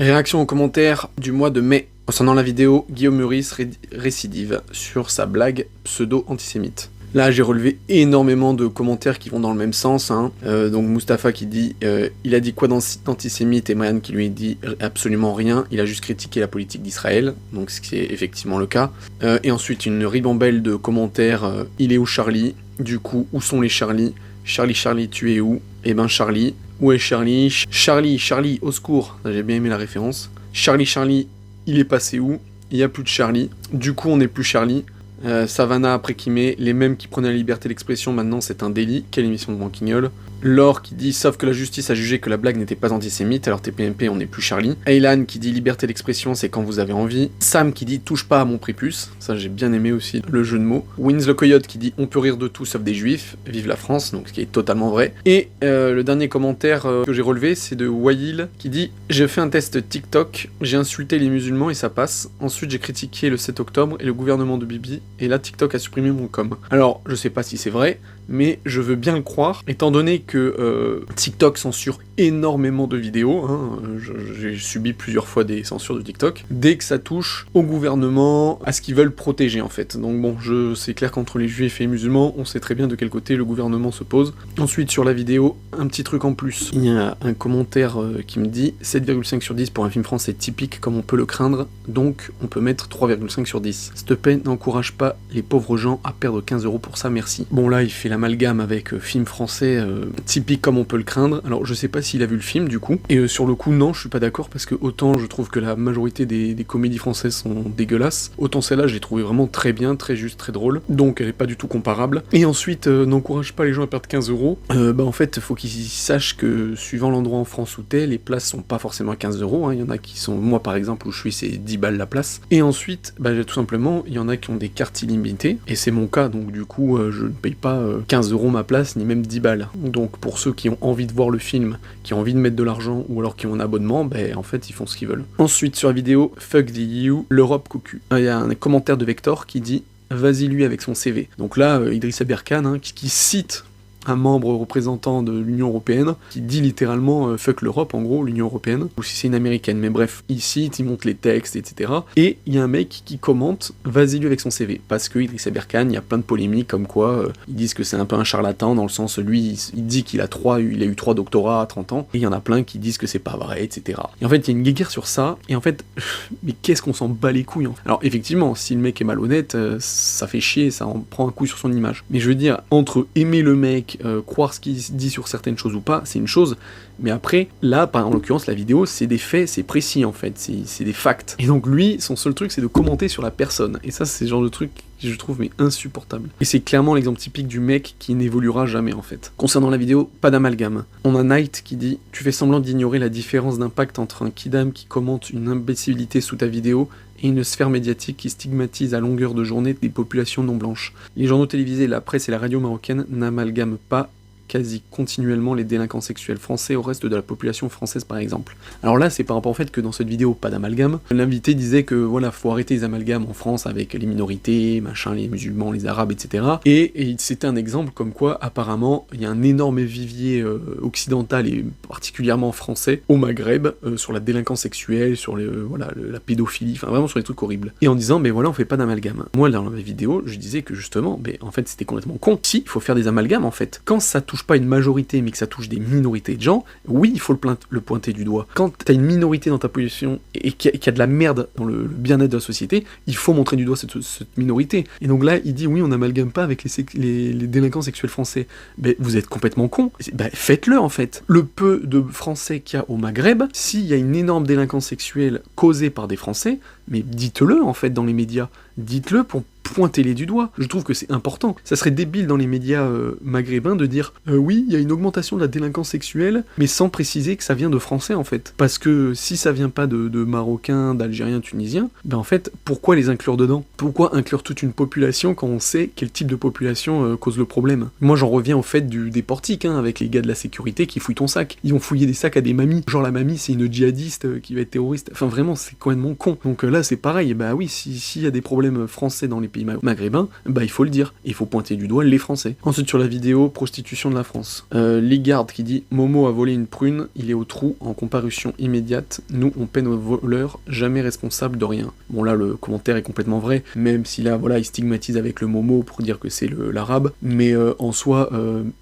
Réaction aux commentaires du mois de mai. Concernant la vidéo, Guillaume Meurice récidive sur sa blague pseudo-antisémite. Là, j'ai relevé énormément de commentaires qui vont dans le même sens. Donc Mustapha qui dit il a dit quoi d'antisémite, et Marianne qui lui dit absolument rien, il a juste critiqué la politique d'Israël, donc ce qui est effectivement le cas. Et ensuite, une ribambelle de commentaires il est où Charlie? Du coup, où sont les Charlie? Charlie, tu es où? Eh ben Charlie, où est Charlie? Charlie, au secours. J'ai bien aimé la référence. Charlie, il est passé où? Il n'y a plus de Charlie. Du coup, on n'est plus Charlie. Savannah après Kimé, les mêmes qui prenaient la liberté d'expression, maintenant c'est un délit. Quelle émission de Branquignol. Laure qui dit sauf que la justice a jugé que la blague n'était pas antisémite, alors TPMP on n'est plus Charlie. Aylan qui dit liberté d'expression c'est quand vous avez envie. Sam qui dit touche pas à mon prépuce, ça j'ai bien aimé aussi le jeu de mots. Wins le Coyote qui dit on peut rire de tout sauf des juifs, vive la France, donc ce qui est totalement vrai. Et le dernier commentaire que j'ai relevé c'est de Wail qui dit j'ai fait un test TikTok, j'ai insulté les musulmans et ça passe. Ensuite j'ai critiqué le 7 octobre et le gouvernement de Bibi, et là TikTok a supprimé mon com. Alors je sais pas si c'est vrai, mais je veux bien le croire, étant donné que TikTok censure énormément de vidéos, j'ai subi plusieurs fois des censures de TikTok, dès que ça touche au gouvernement, à ce qu'ils veulent protéger en fait. Donc bon, c'est clair qu'entre les juifs et les musulmans, on sait très bien de quel côté le gouvernement se pose. Ensuite sur la vidéo, un petit truc en plus, il y a un commentaire qui me dit 7,5 sur 10 pour un film français typique comme on peut le craindre, donc on peut mettre 3,5 sur 10. S'il te plaît, n'encourage pas les pauvres gens à perdre 15 € pour ça, merci. Bon là, il fait l'amalgame avec film français typique comme on peut le craindre. Alors je sais pas s'il a vu le film du coup, et sur le coup non, je suis pas d'accord parce que autant je trouve que la majorité des comédies françaises sont dégueulasses, autant celle-là je l'ai trouvée vraiment très bien, très juste, très drôle, donc elle est pas du tout comparable. Et ensuite, n'encourage pas les gens à perdre 15 €, en fait faut qu'ils sachent que suivant l'endroit en France où t'es, les places sont pas forcément à 15 €, il y en a qui sont, moi par exemple où je suis c'est 10 balles la place, et ensuite, tout simplement, il y en a qui ont des cartes illimitées, et c'est mon cas, donc du coup je ne paye pas 15 € ma place, ni même 10 balles. Donc pour ceux qui ont envie de voir le film, qui ont envie de mettre de l'argent, ou alors qui ont un abonnement, en fait ils font ce qu'ils veulent. Ensuite sur la vidéo, fuck the EU, l'Europe cocu. Il y a un commentaire de Vector qui dit vas-y lui avec son CV. Donc là, Idrissa Berkane, qui cite un membre représentant de l'Union Européenne, qui dit littéralement fuck l'Europe, en gros, l'Union Européenne, ou si c'est une américaine, mais bref, il cite, il montre les textes, etc. Et il y a un mec qui commente vas-y lui avec son CV, parce que Idrissa Berkane, il y a plein de polémiques comme quoi ils disent que c'est un peu un charlatan, dans le sens, lui, il dit qu'il a eu 3 doctorats à 30 ans, et il y en a plein qui disent que c'est pas vrai, etc. Et en fait, il y a une guéguerre sur ça, et en fait, mais qu'est-ce qu'on s'en bat les couilles, hein. Alors effectivement, si le mec est malhonnête, ça fait chier, ça en prend un coup sur son image. Mais je veux dire, entre aimer le mec, croire ce qu'il dit sur certaines choses ou pas, c'est une chose, mais après, là, en l'occurrence, la vidéo, c'est des faits, c'est précis en fait, c'est des facts. Et donc lui, son seul truc, c'est de commenter sur la personne, et ça, c'est le genre de truc que je trouve mais insupportable. Et c'est clairement l'exemple typique du mec qui n'évoluera jamais en fait. Concernant la vidéo, pas d'amalgame. On a Knight qui dit « Tu fais semblant d'ignorer la différence d'impact entre un kidam qui commente une imbécilité sous ta vidéo et une sphère médiatique qui stigmatise à longueur de journée des populations non blanches. Les journaux télévisés, la presse et la radio marocaine n'amalgament pas quasi continuellement les délinquants sexuels français au reste de la population française par exemple. » Alors là, c'est par rapport au fait que dans cette vidéo, pas d'amalgame, l'invité disait que voilà, faut arrêter les amalgames en France avec les minorités, machin, les musulmans, les arabes, etc. Et c'était un exemple comme quoi, apparemment, il y a un énorme vivier occidental et particulièrement français au Maghreb sur la délinquance sexuelle, sur la pédophilie, enfin vraiment sur les trucs horribles. Et en disant, mais voilà, on fait pas d'amalgame. Moi, dans ma vidéo, je disais que justement, en fait, c'était complètement con. Si, il faut faire des amalgames en fait. Quand ça touche pas une majorité mais que ça touche des minorités de gens, oui il faut le pointer du doigt. Quand t'as une minorité dans ta population et qu'il y a de la merde dans le bien-être de la société, il faut montrer du doigt cette minorité. Et donc là il dit oui on n'amalgame pas avec les délinquants sexuels français. Vous êtes complètement con. Faites-le en fait. Le peu de Français qu'il y a au Maghreb, s'il y a une énorme délinquance sexuelle causée par des Français, mais dites-le en fait dans les médias. Dites-le pour pointez-les du doigt. Je trouve que c'est important. Ça serait débile dans les médias maghrébins de dire oui, il y a une augmentation de la délinquance sexuelle, mais sans préciser que ça vient de Français en fait. Parce que si ça vient pas de Marocains, d'Algériens, Tunisiens, en fait, pourquoi les inclure dedans? Pourquoi inclure toute une population quand on sait quel type de population cause le problème? Moi j'en reviens au fait des portiques, avec les gars de la sécurité qui fouillent ton sac. Ils ont fouillé des sacs à des mamies. Genre la mamie c'est une djihadiste qui va être terroriste. Enfin vraiment c'est complètement con. Donc là c'est pareil, oui, s'il y a des problèmes français dans les pays pays maghrébin, bah il faut le dire, il faut pointer du doigt les Français. Ensuite sur la vidéo, prostitution de la France. Ligard qui dit « Momo a volé une prune, il est au trou, en comparution immédiate, nous on paie nos voleurs, jamais responsable de rien. » Bon là le commentaire est complètement vrai, même si là voilà il stigmatise avec le Momo pour dire que c'est l'arabe, mais en soi,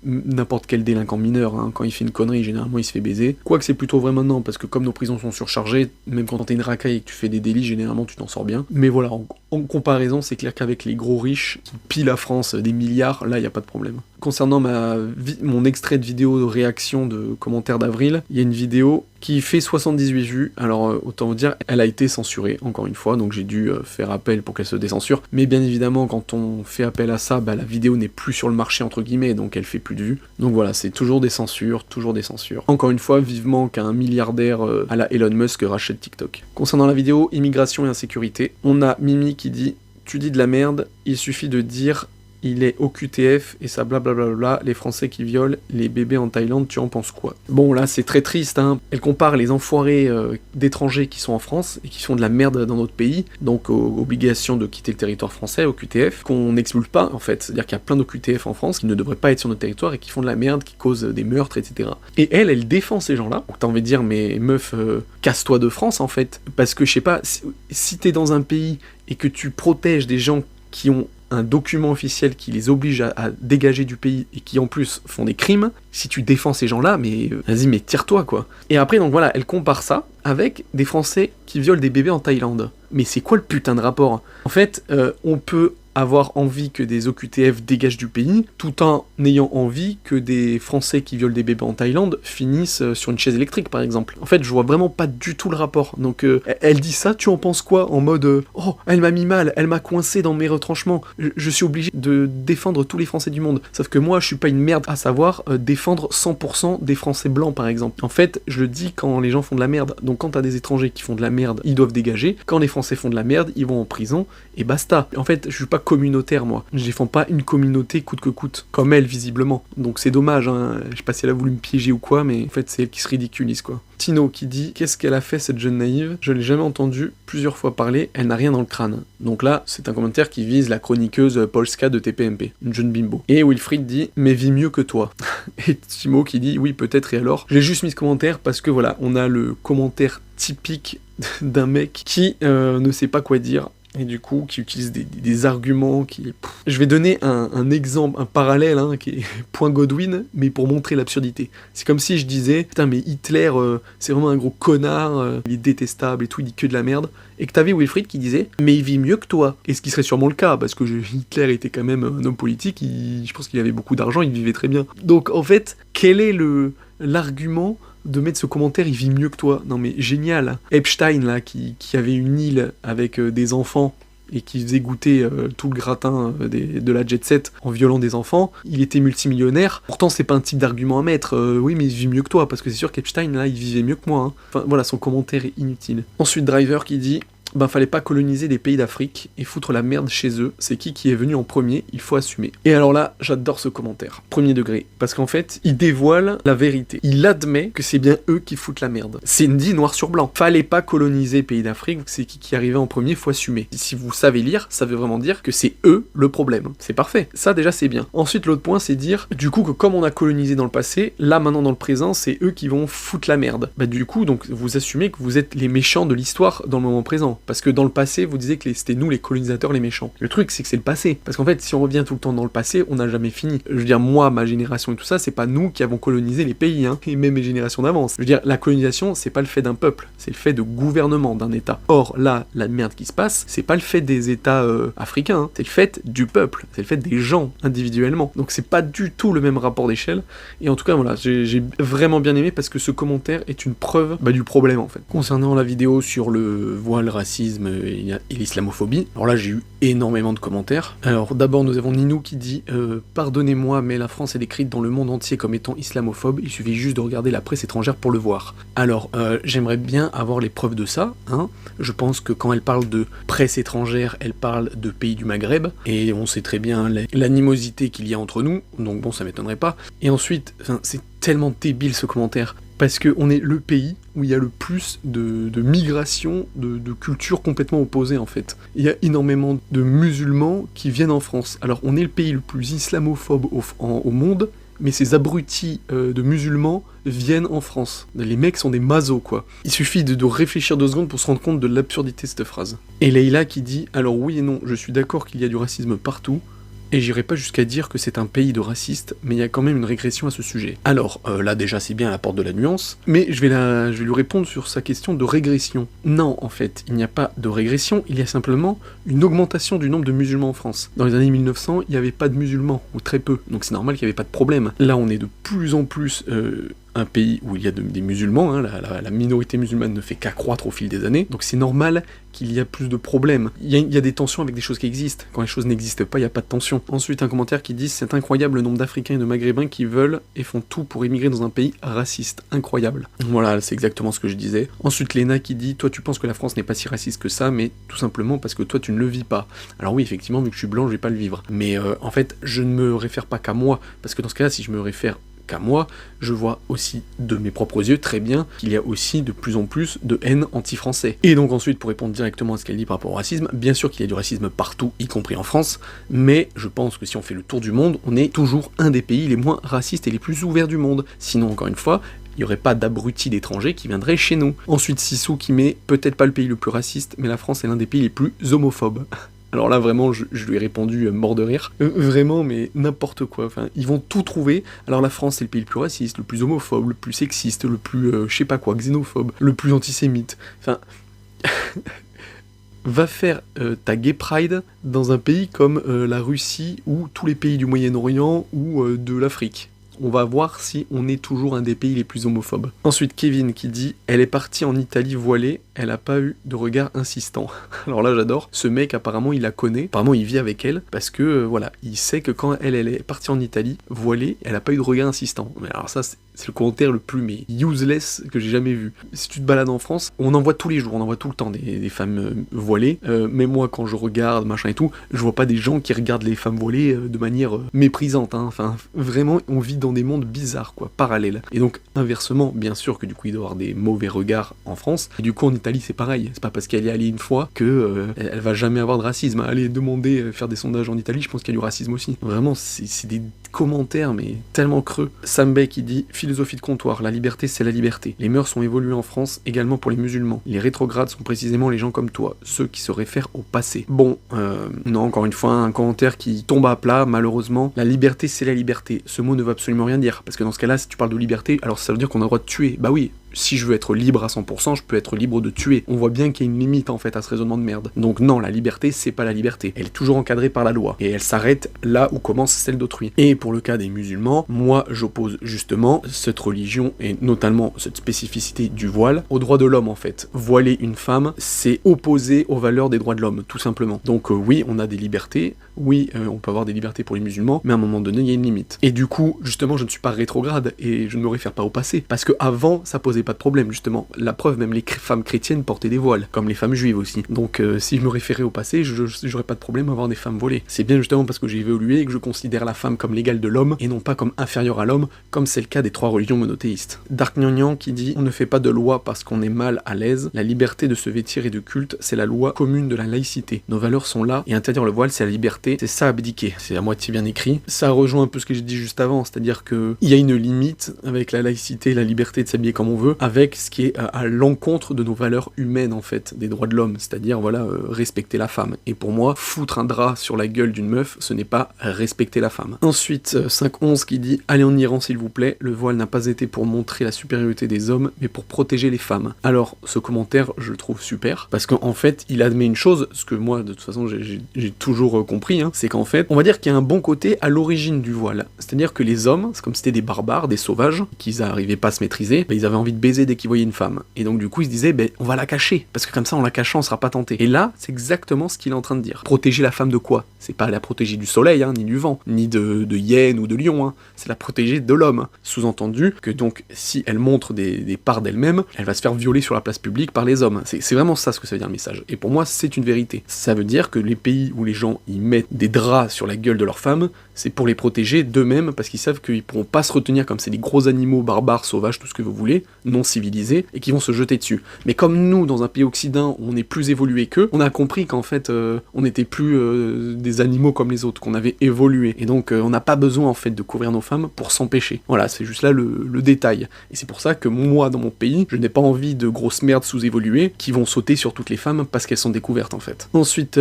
n'importe quel délinquant mineur, hein, quand il fait une connerie, généralement il se fait baiser. Quoique c'est plutôt vrai maintenant, parce que comme nos prisons sont surchargées, même quand t'es une racaille et que tu fais des délits, généralement tu t'en sors bien. Mais voilà, en comparaison, c'est clair qu'avec les gros riches qui pillent la France des milliards, là il n'y a pas de problème. Concernant mon extrait de vidéo de réaction de commentaires d'avril, il y a une vidéo qui fait 78 vues, alors autant vous dire, elle a été censurée, encore une fois, donc j'ai dû faire appel pour qu'elle se décensure, mais bien évidemment, quand on fait appel à ça, bah, la vidéo n'est plus sur le marché, entre guillemets, donc elle fait plus de vues. Donc voilà, c'est toujours des censures, toujours des censures. Encore une fois, vivement qu'un milliardaire à la Elon Musk rachète TikTok. Concernant la vidéo immigration et insécurité, on a Mimi qui dit « Tu dis de la merde, il suffit de dire... il est au QTF et ça blablabla, les Français qui violent les bébés en Thaïlande, tu en penses quoi ?» Bon là c'est très triste, hein. Elle compare les enfoirés d'étrangers qui sont en France et qui font de la merde dans notre pays, donc obligation de quitter le territoire français, au QTF, qu'on n'expulse pas en fait, c'est-à-dire qu'il y a plein de QTF en France qui ne devraient pas être sur notre territoire et qui font de la merde, qui causent des meurtres, etc. Et elle défend ces gens-là, donc t'as envie de dire mais meuf, casse-toi de France en fait, parce que je sais pas, si t'es dans un pays et que tu protèges des gens qui ont un document officiel qui les oblige à dégager du pays et qui en plus font des crimes, si tu défends ces gens-là, mais vas-y, mais tire-toi quoi. Et après donc voilà, elle compare ça avec des Français qui violent des bébés en Thaïlande. Mais c'est quoi le putain de rapport ? En fait, on peut avoir envie que des OQTF dégagent du pays, tout en ayant envie que des Français qui violent des bébés en Thaïlande finissent sur une chaise électrique, par exemple. En fait, je vois vraiment pas du tout le rapport. Donc, elle dit ça, tu en penses quoi ? En mode, oh, elle m'a mis mal, elle m'a coincé dans mes retranchements, je suis obligé de défendre tous les Français du monde. Sauf que moi, je suis pas une merde, à savoir défendre 100% des Français blancs, par exemple. En fait, je le dis quand les gens font de la merde. Donc, quand t'as des étrangers qui font de la merde, ils doivent dégager. Quand les Français font de la merde, ils vont en prison, et basta. En fait, je suis pas communautaire, moi. Je défends pas une communauté coûte que coûte. Comme elle, visiblement. Donc c'est dommage, hein. Je sais pas si elle a voulu me piéger ou quoi, mais en fait, c'est elle qui se ridiculise, quoi. Tino qui dit « Qu'est-ce qu'elle a fait, cette jeune naïve ? Je l'ai jamais entendue plusieurs fois parler, elle n'a rien dans le crâne. » Donc là, c'est un commentaire qui vise la chroniqueuse Polska de TPMP, une jeune bimbo. Et Wilfried dit « Mais vis mieux que toi. » Et Timo qui dit « Oui, peut-être, et alors ?» J'ai juste mis ce commentaire parce que voilà, on a le commentaire typique d'un mec qui ne sait pas quoi dire, et du coup qui utilise des arguments qui... Je vais donner un exemple, un parallèle, hein, qui est point Godwin, mais pour montrer l'absurdité. C'est comme si je disais, putain mais Hitler, c'est vraiment un gros connard, il est détestable et tout, il dit que de la merde, et que t'avais Wilfried qui disait, mais il vit mieux que toi. Et ce qui serait sûrement le cas, parce que Hitler était quand même un homme politique, je pense qu'il avait beaucoup d'argent, il vivait très bien. Donc en fait, quel est l'argument de mettre ce commentaire, il vit mieux que toi? Non mais génial. Epstein là, qui avait une île avec des enfants et qui faisait goûter tout le gratin de la jet set en violant des enfants, il était multimillionnaire, pourtant c'est pas un type d'argument à mettre, oui mais il vit mieux que toi, parce que c'est sûr qu'Epstein là il vivait mieux que moi, hein. Enfin voilà, son commentaire est inutile. Ensuite Driver qui dit ben fallait pas coloniser des pays d'Afrique et foutre la merde chez eux, c'est qui est venu en premier, il faut assumer. Et alors là, j'adore ce commentaire, premier degré, parce qu'en fait, il dévoile la vérité. Il admet que c'est bien eux qui foutent la merde. C'est dit noir sur blanc. Fallait pas coloniser pays d'Afrique, c'est qui arrivait en premier, faut assumer. Si vous savez lire, ça veut vraiment dire que c'est eux le problème. C'est parfait. Ça déjà c'est bien. Ensuite l'autre point c'est dire, du coup que comme on a colonisé dans le passé, là maintenant dans le présent, c'est eux qui vont foutre la merde. Bah du coup, donc vous assumez que vous êtes les méchants de l'histoire dans le moment présent. Parce que dans le passé, vous disiez que c'était nous les colonisateurs, les méchants. Le truc, c'est que c'est le passé. Parce qu'en fait, si on revient tout le temps dans le passé, on n'a jamais fini. Je veux dire, moi, ma génération et tout ça, c'est pas nous qui avons colonisé les pays, hein, et même les générations d'avance. Je veux dire, la colonisation, c'est pas le fait d'un peuple, c'est le fait de gouvernement, d'un État. Or, là, la merde qui se passe, c'est pas le fait des États africains, hein, c'est le fait du peuple, c'est le fait des gens, individuellement. Donc c'est pas du tout le même rapport d'échelle, et en tout cas, voilà, j'ai vraiment bien aimé parce que ce commentaire est une preuve du problème, en fait. Concernant la vidéo sur le voile, racisme et l'islamophobie. Alors là, j'ai eu énormément de commentaires. Alors d'abord, nous avons Ninou qui dit « Pardonnez-moi, mais la France est décrite dans le monde entier comme étant islamophobe, il suffit juste de regarder la presse étrangère pour le voir. » Alors, j'aimerais bien avoir les preuves de ça, hein. Je pense que quand elle parle de presse étrangère, elle parle de pays du Maghreb, et on sait très bien l'animosité qu'il y a entre nous, donc bon, ça m'étonnerait pas. Et ensuite, c'est tellement débile ce commentaire. parce qu'on est le pays où il y a le plus de migration, de cultures complètement opposées en fait. Il y a énormément de musulmans qui viennent en France. Alors on est le pays le plus islamophobe au monde, mais ces abrutis de musulmans viennent en France. Les mecs sont des mazos, quoi. Il suffit de réfléchir 2 secondes pour se rendre compte de l'absurdité de cette phrase. Et Leïla qui dit « Alors oui et non, je suis d'accord qu'il y a du racisme partout, et j'irai pas jusqu'à dire que c'est un pays de racistes, mais il y a quand même une régression à ce sujet. » Alors, là déjà c'est bien à la porte de la nuance, mais je vais lui répondre sur sa question de régression. Non, en fait, il n'y a pas de régression, il y a simplement une augmentation du nombre de musulmans en France. Dans les années 1900, il n'y avait pas de musulmans, ou très peu, donc c'est normal qu'il n'y avait pas de problème. Là, on est de plus en plus un pays où il y a des musulmans, hein, la minorité musulmane ne fait qu'accroître au fil des années, donc c'est normal qu'il y a plus de problèmes. Il y a des tensions avec des choses qui existent. Quand les choses n'existent pas, il n'y a pas de tension. Ensuite, un commentaire qui dit « C'est incroyable le nombre d'Africains et de Maghrébins qui veulent et font tout pour émigrer dans un pays raciste. Incroyable. » Voilà, c'est exactement ce que je disais. Ensuite, Léna qui dit « Toi, tu penses que la France n'est pas si raciste que ça, mais tout simplement parce que toi, tu ne le vis pas. » Alors oui, effectivement, vu que je suis blanc, je vais pas le vivre. Mais en fait, je ne me réfère pas qu'à moi, parce que dans ce cas-là, si je me réfère qu'à moi, je vois aussi de mes propres yeux très bien qu'il y a aussi de plus en plus de haine anti-français. Et donc ensuite, pour répondre directement à ce qu'elle dit par rapport au racisme, bien sûr qu'il y a du racisme partout, y compris en France, mais je pense que si on fait le tour du monde, on est toujours un des pays les moins racistes et les plus ouverts du monde. Sinon, encore une fois, il n'y aurait pas d'abrutis d'étrangers qui viendraient chez nous. Ensuite, Sissou qui met peut-être pas le pays le plus raciste, mais la France est l'un des pays les plus homophobes. Alors là, vraiment, je lui ai répondu mort de rire. Vraiment, mais n'importe quoi. Enfin, ils vont tout trouver. Alors la France, c'est le pays le plus raciste, le plus homophobe, le plus sexiste, le plus, je sais pas quoi, xénophobe, le plus antisémite. Enfin... Va faire ta gay pride dans un pays comme la Russie ou tous les pays du Moyen-Orient ou de l'Afrique. On va voir si on est toujours un des pays les plus homophobes. Ensuite, Kevin qui dit « Elle est partie en Italie voilée, elle n'a pas eu de regard insistant. » Alors là, j'adore. Ce mec, apparemment, il la connaît. Apparemment, il vit avec elle parce que, voilà, il sait que quand elle est partie en Italie voilée, elle n'a pas eu de regard insistant. Mais alors ça, c'est le commentaire le plus useless que j'ai jamais vu. Si tu te balades en France, on en voit tous les jours, on en voit tout le temps des femmes voilées. Même moi, quand je regarde, machin et tout, je vois pas des gens qui regardent les femmes voilées de manière méprisante. Hein. Enfin, vraiment, on vit dans des mondes bizarres, quoi, parallèles. Et donc, inversement, bien sûr que du coup, il doit y avoir des mauvais regards en France. Et du coup, en Italie, c'est pareil. C'est pas parce qu'elle est allée une fois que elle va jamais avoir de racisme. Aller demander, faire des sondages en Italie, je pense qu'il y a du racisme aussi. Vraiment, c'est des commentaires, mais tellement creux. Sambay qui dit « Philosophie de comptoir, la liberté c'est la liberté. Les mœurs sont évoluées en France, également pour les musulmans. Les rétrogrades sont précisément les gens comme toi, ceux qui se réfèrent au passé. » Bon, non, encore une fois, un commentaire qui tombe à plat, malheureusement. La liberté c'est la liberté. Ce mot ne veut absolument rien dire, parce que dans ce cas-là, si tu parles de liberté, alors ça veut dire qu'on a le droit de tuer. Bah oui, si je veux être libre à 100%, je peux être libre de tuer. On voit bien qu'il y a une limite en fait à ce raisonnement de merde. Donc non, la liberté, c'est pas la liberté. Elle est toujours encadrée par la loi. Et elle s'arrête là où commence celle d'autrui. Et pour le cas des musulmans, moi j'oppose justement cette religion, et notamment cette spécificité du voile, aux droits de l'homme en fait. Voiler une femme, c'est opposé aux valeurs des droits de l'homme, tout simplement. Donc oui, on a des libertés, oui, on peut avoir des libertés pour les musulmans, mais à un moment donné, il y a une limite. Et du coup, justement, je ne suis pas rétrograde, et je ne me réfère pas au passé, parce que avant, ça posait pas de problème, justement. La preuve, même les femmes chrétiennes portaient des voiles, comme les femmes juives aussi. Donc si je me référais au passé, j'aurais pas de problème à avoir des femmes voilées. C'est bien justement parce que j'ai évolué et que je considère la femme comme l'égale de l'homme, et non pas comme inférieure à l'homme, comme c'est le cas des 3 religions monothéistes. Dark Nyonyan qui dit « On ne fait pas de loi parce qu'on est mal à l'aise, la liberté de se vêtir et de culte, c'est la loi commune de la laïcité. Nos valeurs sont là, et interdire le voile, c'est la liberté, c'est ça abdiquer. » C'est à moitié bien écrit. Ça rejoint un peu ce que j'ai dit juste avant, c'est-à-dire que il y a une limite avec la laïcité, la liberté de s'habiller comme on veut, avec ce qui est à l'encontre de nos valeurs humaines en fait, des droits de l'homme, c'est-à-dire voilà, respecter la femme. Et pour moi, foutre un drap sur la gueule d'une meuf, ce n'est pas respecter la femme. Ensuite, 511 qui dit « Allez en Iran s'il vous plaît, le voile n'a pas été pour montrer la supériorité des hommes, mais pour protéger les femmes. » Alors, ce commentaire, je le trouve super, parce qu'en fait, il admet une chose, ce que moi, de toute façon, j'ai toujours compris, hein, c'est qu'en fait, on va dire qu'il y a un bon côté à l'origine du voile. C'est-à-dire que les hommes, c'est comme si c'était des barbares, des sauvages, qu'ils n'arrivaient pas à se maîtriser, bah, ils avaient envie de baiser dès qu'ils voyaient une femme. Et donc du coup, ils se disaient, on va la cacher, parce que comme ça, en la cachant, on sera pas tenté. Et là, c'est exactement ce qu'il est en train de dire. Protéger la femme de quoi? C'est pas la protéger du soleil, ni du vent, ni de hyènes ou de lions, c'est la protéger de l'homme. Sous-entendu que donc, si elle montre des parts d'elle-même, elle va se faire violer sur la place publique par les hommes. C'est vraiment ça ce que ça veut dire le message. Et pour moi, c'est une vérité. Ça veut dire que les pays où les gens y mettent des draps sur la gueule de leurs femmes, c'est pour les protéger d'eux-mêmes, parce qu'ils savent qu'ils pourront pas se retenir comme c'est des gros animaux barbares, sauvages, tout ce que vous voulez, non civilisés, et qui vont se jeter dessus. Mais comme nous, dans un pays occident, on est plus évolué qu'eux, on a compris qu'en fait, on n'était plus des animaux comme les autres, qu'on avait évolué. Et donc, on n'a pas besoin, en fait, de couvrir nos femmes pour s'empêcher. Voilà, c'est juste là le détail. Et c'est pour ça que moi, dans mon pays, je n'ai pas envie de grosses merdes sous-évoluées qui vont sauter sur toutes les femmes parce qu'elles sont découvertes, en fait. Ensuite,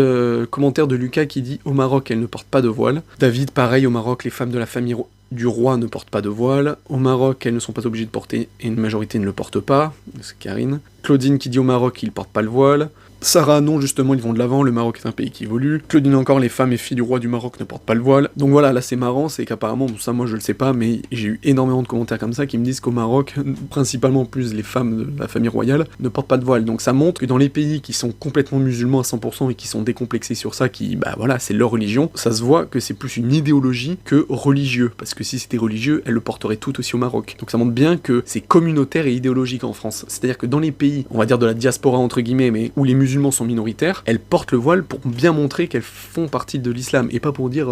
commentaire de Lucas qui dit « Au Maroc, elles ne portent pas de voile ». David, pareil, au Maroc, les femmes de la famille du roi ne portent pas de voile. Au Maroc, elles ne sont pas obligées de porter et une majorité ne le porte pas. C'est Karine. Claudine qui dit au Maroc, ils ne portent pas le voile. Sarah, non, justement, ils vont de l'avant, le Maroc est un pays qui évolue. Claudine encore, les femmes et filles du roi du Maroc ne portent pas le voile. Donc voilà, là c'est marrant, c'est qu'apparemment, bon, ça moi je le sais pas, mais j'ai eu énormément de commentaires comme ça qui me disent qu'au Maroc, principalement plus les femmes de la famille royale, ne portent pas de voile. Donc ça montre que dans les pays qui sont complètement musulmans à 100% et qui sont décomplexés sur ça, qui, voilà, c'est leur religion, ça se voit que c'est plus une idéologie que religieux. Parce que si c'était religieux, elles le porteraient tout aussi au Maroc. Donc ça montre bien que c'est communautaire et idéologique en France. C'est-à-dire que dans les pays, on va dire de la diaspora entre guillemets, mais où les musulmans sont minoritaires, elles portent le voile pour bien montrer qu'elles font partie de l'islam, et pas pour dire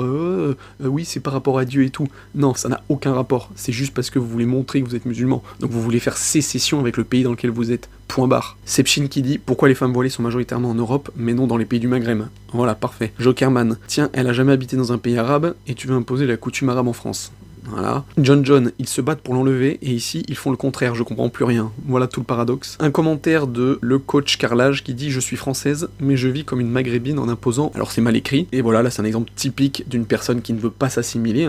oui c'est par rapport à Dieu et tout. Non, ça n'a aucun rapport, c'est juste parce que vous voulez montrer que vous êtes musulman, donc vous voulez faire sécession avec le pays dans lequel vous êtes, point barre. Sepchin qui dit pourquoi les femmes voilées sont majoritairement en Europe, mais non dans les pays du Maghreb. Voilà, parfait. Jokerman, tiens, elle a jamais habité dans un pays arabe, et tu veux imposer la coutume arabe en France. Voilà. John, ils se battent pour l'enlever, et ici, ils font le contraire, je comprends plus rien. Voilà tout le paradoxe. Un commentaire de le coach Carrelage qui dit « Je suis française, mais je vis comme une maghrébine en imposant... » Alors c'est mal écrit, et voilà, là c'est un exemple typique d'une personne qui ne veut pas s'assimiler,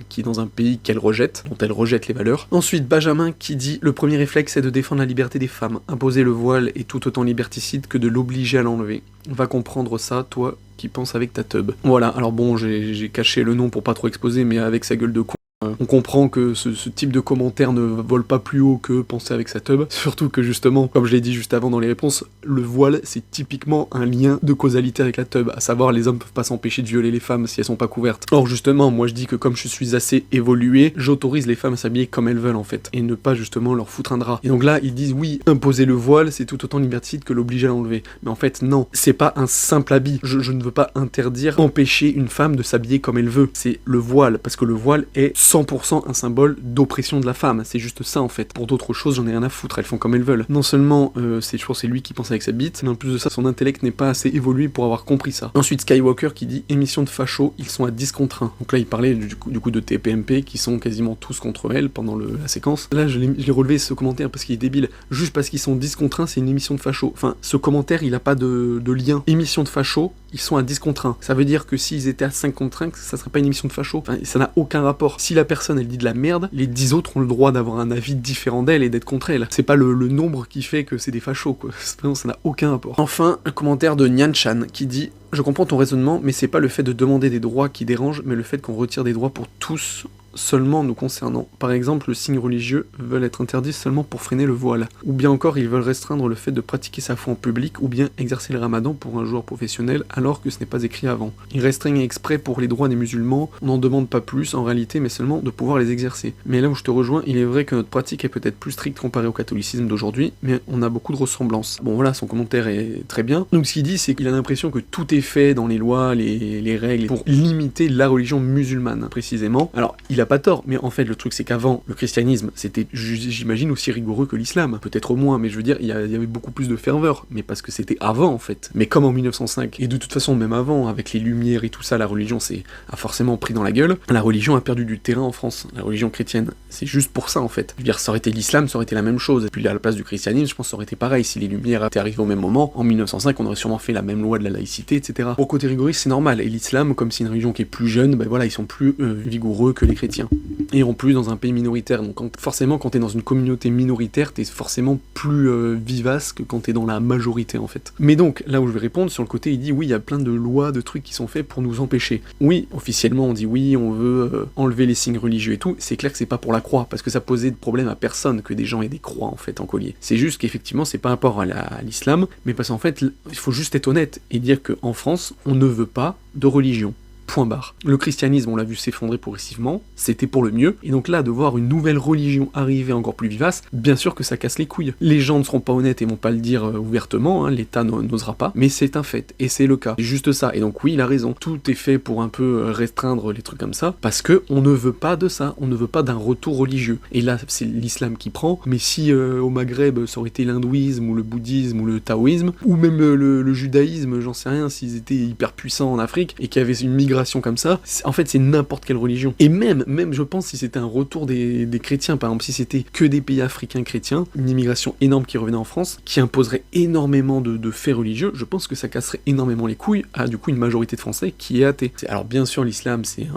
qui est dans un pays qu'elle rejette, dont elle rejette les valeurs. Ensuite, Benjamin qui dit « Le premier réflexe est de défendre la liberté des femmes. Imposer le voile est tout autant liberticide que de l'obliger à l'enlever. Va comprendre ça, toi, qui penses avec ta teub. » Voilà, alors bon, j'ai caché le nom pour pas trop exposer, mais avec sa gueule de con, on comprend que ce type de commentaire ne vole pas plus haut que penser avec sa teub, surtout que justement, comme je l'ai dit juste avant dans les réponses, le voile c'est typiquement un lien de causalité avec la teub, à savoir les hommes peuvent pas s'empêcher de violer les femmes si elles sont pas couvertes. Or justement, moi je dis que comme je suis assez évolué, j'autorise les femmes à s'habiller comme elles veulent en fait, et ne pas justement leur foutre un drap. Et donc là, ils disent oui, imposer le voile c'est tout autant liberticide que l'obliger à l'enlever. Mais en fait non, c'est pas un simple habit, je ne veux pas interdire, empêcher une femme de s'habiller comme elle veut, c'est le voile, parce que le voile est 100% un symbole d'oppression de la femme, c'est juste ça en fait. Pour d'autres choses, j'en ai rien à foutre, elles font comme elles veulent. Non seulement, je pense c'est lui qui pense avec sa bite, mais en plus de ça, son intellect n'est pas assez évolué pour avoir compris ça. Ensuite, Skywalker qui dit « Émission de facho, ils sont à 10 contre 1 ». Donc là, il parlait du coup de TPMP, qui sont quasiment tous contre elle pendant la séquence. Là, je l'ai relevé ce commentaire parce qu'il est débile. Juste parce qu'ils sont 10 contre 1, c'est une émission de facho. Enfin, ce commentaire, il a pas de lien. Émission de facho, ils sont à 10 contre 1. Ça veut dire que s'ils étaient à 5 contre 1, ça serait pas une émission de facho. Enfin, ça n'a aucun rapport. Si la personne elle dit de la merde, les 10 autres ont le droit d'avoir un avis différent d'elle et d'être contre elle. C'est pas le nombre qui fait que c'est des fachos, quoi. Vraiment, ça n'a aucun rapport. Enfin, un commentaire de Nyan Chan qui dit « Je comprends ton raisonnement, mais c'est pas le fait de demander des droits qui dérange, mais le fait qu'on retire des droits pour tous seulement nous concernant. Par exemple, le signe religieux veulent être interdits seulement pour freiner le voile. Ou bien encore, ils veulent restreindre le fait de pratiquer sa foi en public, ou bien exercer le ramadan pour un joueur professionnel, alors que ce n'est pas écrit avant. Ils restreignent exprès pour les droits des musulmans, on n'en demande pas plus en réalité, mais seulement de pouvoir les exercer. Mais là où je te rejoins, il est vrai que notre pratique est peut-être plus stricte comparée au catholicisme d'aujourd'hui, mais on a beaucoup de ressemblances. Bon voilà, son commentaire est très bien. Donc ce qu'il dit, c'est qu'il a l'impression que tout est fait dans les lois, les règles, pour limiter la religion musulmane, précisément. Alors, il a pas tort, mais en fait le truc c'est qu'avant le christianisme c'était j'imagine aussi rigoureux que l'islam, peut-être moins, mais je veux dire il y avait beaucoup plus de ferveur, mais parce que c'était avant en fait. Mais comme en 1905, et de toute façon même avant, avec les Lumières et tout ça, la religion a forcément pris dans la gueule, la religion a perdu du terrain en France, la religion chrétienne, c'est juste pour ça en fait. Je veux dire, ça aurait été l'islam, ça aurait été la même chose, et puis à la place du christianisme, je pense que ça aurait été pareil, si les Lumières étaient arrivées au même moment, en 1905 on aurait sûrement fait la même loi de la laïcité, etc. Pour côté rigoriste c'est normal, et l'islam, comme c'est une religion qui est plus jeune, ben voilà, ils sont plus vigoureux que les chrétiens. chrétiens. Et en plus dans un pays minoritaire, donc forcément quand t'es dans une communauté minoritaire, t'es forcément plus vivace que quand t'es dans la majorité en fait. Mais donc, là où je vais répondre, sur le côté il dit oui, il y a plein de lois, de trucs qui sont faits pour nous empêcher. Oui, officiellement on dit oui, on veut enlever les signes religieux et tout, c'est clair que c'est pas pour la croix, parce que ça posait de problème à personne que des gens aient des croix en fait en collier. C'est juste qu'effectivement c'est pas rapport à l'islam, mais parce qu'en fait il faut juste être honnête et dire qu'en France on ne veut pas de religion. Point barre. Le christianisme, on l'a vu s'effondrer progressivement, c'était pour le mieux, et donc là, de voir une nouvelle religion arriver encore plus vivace, bien sûr que ça casse les couilles. Les gens ne seront pas honnêtes et vont pas le dire ouvertement, hein, l'État n'osera pas, mais c'est un fait, et c'est le cas. C'est juste ça, et donc oui, il a raison. Tout est fait pour un peu restreindre les trucs comme ça, parce que on ne veut pas de ça, on ne veut pas d'un retour religieux. Et là, c'est l'islam qui prend, mais si au Maghreb, ça aurait été l'hindouisme, ou le bouddhisme, ou le taoïsme, ou même le judaïsme, j'en sais rien, s'ils étaient hyper puissants en Afrique, et qu'il y avait une migration comme ça, en fait c'est n'importe quelle religion. Et même je pense si c'était un retour des chrétiens, par exemple si c'était que des pays africains chrétiens, une immigration énorme qui revenait en France, qui imposerait énormément de faits religieux, je pense que ça casserait énormément les couilles à du coup une majorité de Français qui est athée. Alors bien sûr l'islam c'est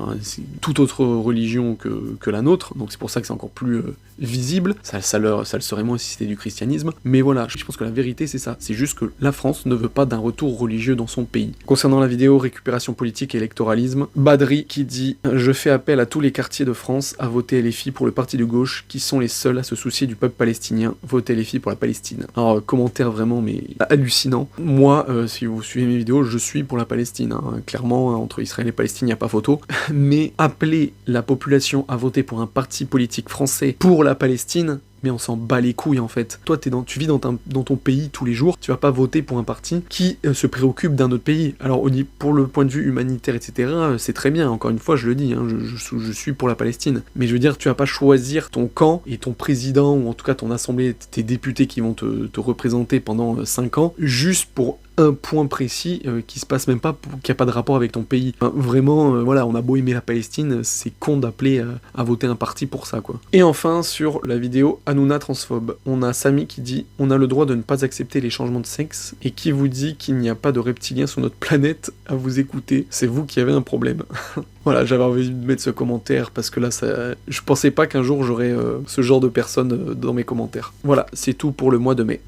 toute autre religion que la nôtre, donc c'est pour ça que c'est encore plus visible, ça le serait moins si c'était du christianisme, mais voilà, je pense que la vérité c'est ça, c'est juste que la France ne veut pas d'un retour religieux dans son pays. Concernant la vidéo récupération politique et électoralisme, Badri qui dit « Je fais appel à tous les quartiers de France à voter LFI pour le parti de gauche qui sont les seuls à se soucier du peuple palestinien, votez LFI pour la Palestine. » Alors commentaire vraiment mais hallucinant. Moi, si vous suivez mes vidéos, je suis pour la Palestine, hein. Clairement, entre Israël et Palestine, il n'y a pas photo, mais appeler la population à voter pour un parti politique français pour la Palestine, mais on s'en bat les couilles en fait. Toi tu vis dans ton pays tous les jours, tu vas pas voter pour un parti qui se préoccupe d'un autre pays. Alors pour le point de vue humanitaire, etc., c'est très bien, encore une fois je le dis, hein, je suis pour la Palestine. Mais je veux dire, tu vas pas choisir ton camp et ton président, ou en tout cas ton assemblée, tes députés qui vont te représenter pendant 5 ans, juste pour un point précis qui se passe même pas, qui a pas de rapport avec ton pays. Enfin, vraiment, voilà, on a beau aimer la Palestine, c'est con d'appeler à voter un parti pour ça, quoi. Et enfin, sur la vidéo Hanouna transphobe, on a Samy qui dit « On a le droit de ne pas accepter les changements de sexe » et qui vous dit qu'il n'y a pas de reptiliens sur notre planète à vous écouter. C'est vous qui avez un problème. Voilà, j'avais envie de mettre ce commentaire parce que là, je pensais pas qu'un jour j'aurais ce genre de personnes dans mes commentaires. Voilà, c'est tout pour le mois de mai.